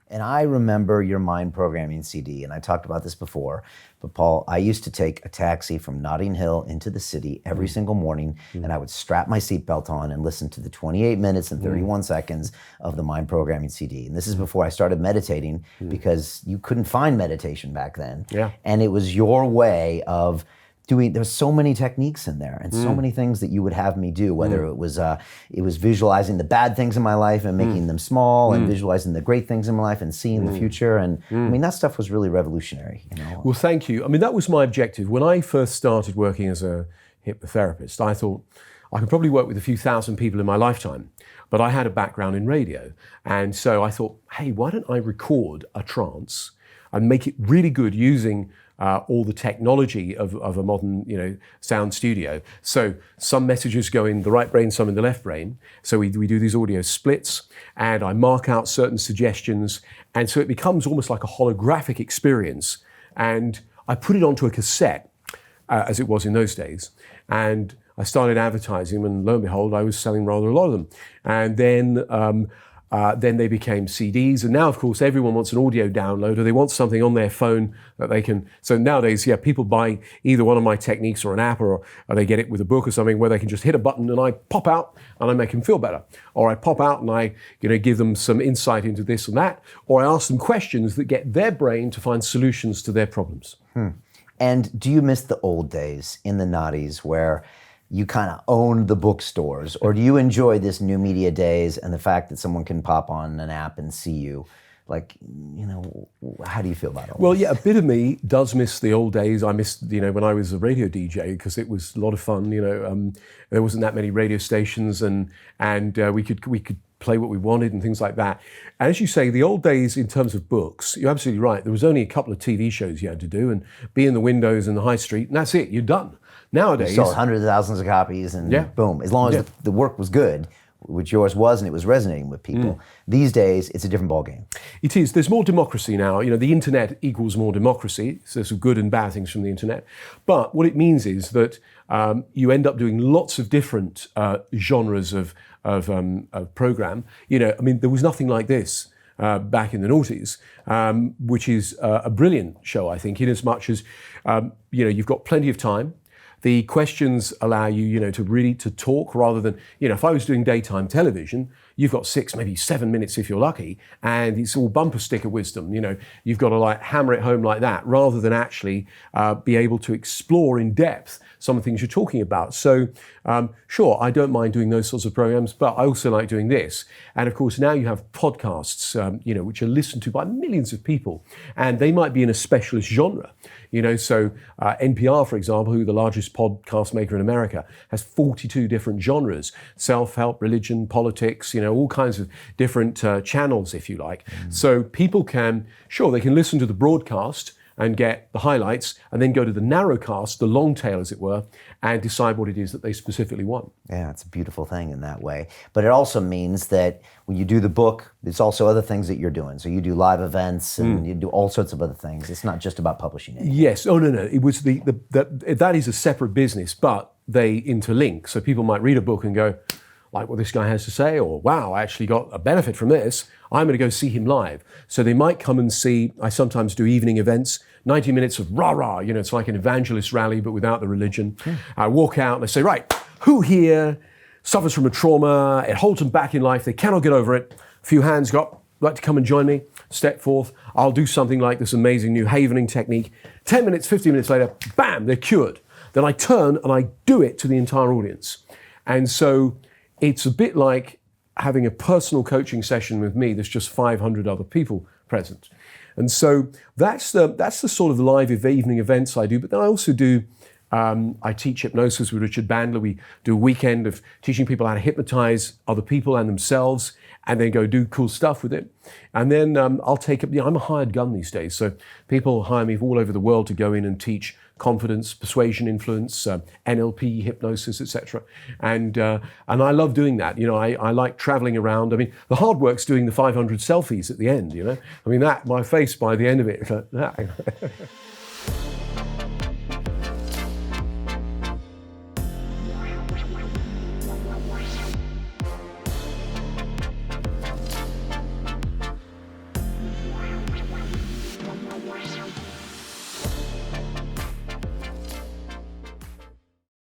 And I remember your mind programming CD, and I talked about this before, but Paul, I used to take a taxi from Notting Hill into the city every single morning, and I would strap my seatbelt on and listen to the 28 minutes and 31 seconds of the mind programming CD. And this is before I started meditating, because you couldn't find meditation back then. Yeah. And it was your way of there's so many techniques in there and so many things that you would have me do, whether it was visualizing the bad things in my life and making them small, and visualizing the great things in my life and seeing the future. And I mean, that stuff was really revolutionary. Well, thank you. I mean, that was my objective. When I first started working as a hypnotherapist, I thought I could probably work with a few thousand people in my lifetime, but I had a background in radio. And so I thought, hey, why don't I record a trance and make it really good using all the technology of a modern, sound studio. So some messages go in the right brain, some in the left brain. So we do these audio splits, and I mark out certain suggestions, and so it becomes almost like a holographic experience. And I put it onto a cassette, as it was in those days, and I started advertising them, and lo and behold, I was selling rather a lot of them. And then they became CDs, and now, of course, everyone wants an audio download, or they want something on their phone that they can. So nowadays, people buy either one of my techniques or an app, or they get it with a book or something where they can just hit a button and I pop out and I make them feel better, or I pop out and I, give them some insight into this and that, or I ask them questions that get their brain to find solutions to their problems. And do you miss the old days in the noughties where you kind of owned the bookstores, or do you enjoy this new media days and the fact that someone can pop on an app and see you? How do you feel about it? Well, yeah, a bit of me does miss the old days. I miss, when I was a radio DJ, because it was a lot of fun. There wasn't that many radio stations, and we could play what we wanted and things like that. As you say, the old days in terms of books, you're absolutely right. There was only a couple of TV shows you had to do and be in the windows in the high street, and that's it. You're done. Nowadays, you sold hundreds of thousands of copies, and boom. As long as the work was good, which yours was, and it was resonating with people. These days, it's a different ballgame. It is. There's more democracy now. The internet equals more democracy. So there's some good and bad things from the internet. But what it means is that you end up doing lots of different genres of program. There was nothing like this back in the noughties, which is a brilliant show, I think, in as much as you've got plenty of time. The questions allow you, to talk rather than, if I was doing daytime television, you've got 6, maybe 7 minutes if you're lucky, and it's all bumper sticker wisdom. You've got to hammer it home like that, rather than actually be able to explore in depth some of the things you're talking about. So sure, I don't mind doing those sorts of programs, but I also like doing this. And of course, now you have podcasts, which are listened to by millions of people, and they might be in a specialist genre. So NPR, for example, who the largest podcast maker in America, has 42 different genres: self-help, religion, politics, all kinds of different channels, if you like. So people they can listen to the broadcast and get the highlights, and then go to the narrowcast, the long tail, as it were, and decide what it is that they specifically want. Yeah, it's a beautiful thing in that way. But it also means that when you do the book, there's also other things that you're doing. So you do live events, and you do all sorts of other things. It's not just about publishing it. Yes. Oh, no. It was that is a separate business, but they interlink. So people might read a book and go, like what this guy has to say, or wow, I actually got a benefit from this. I'm going to go see him live. So they might come and see. I sometimes do evening events, 90 minutes of rah-rah, it's like an evangelist rally, but without the religion. I walk out and I say, right, who here suffers from a trauma? It holds them back in life. They cannot get over it. A few hands got, like to come and join me, step forth. I'll do something like this amazing new havening technique. 10 minutes, 15 minutes later, bam, they're cured. Then I turn and I do it to the entire audience. And so it's a bit like having a personal coaching session with me. There's just 500 other people present. And so that's the sort of live evening events I do. But then I also do, I teach hypnosis with Richard Bandler. We do a weekend of teaching people how to hypnotize other people and themselves, and then go do cool stuff with it. And then I'll take up, I'm a hired gun these days. So people hire me all over the world to go in and teach confidence, persuasion, influence, NLP, hypnosis, etc. And I love doing that. I like traveling around. I mean, the hard work's doing the 500 selfies at the end. My face by the end of it.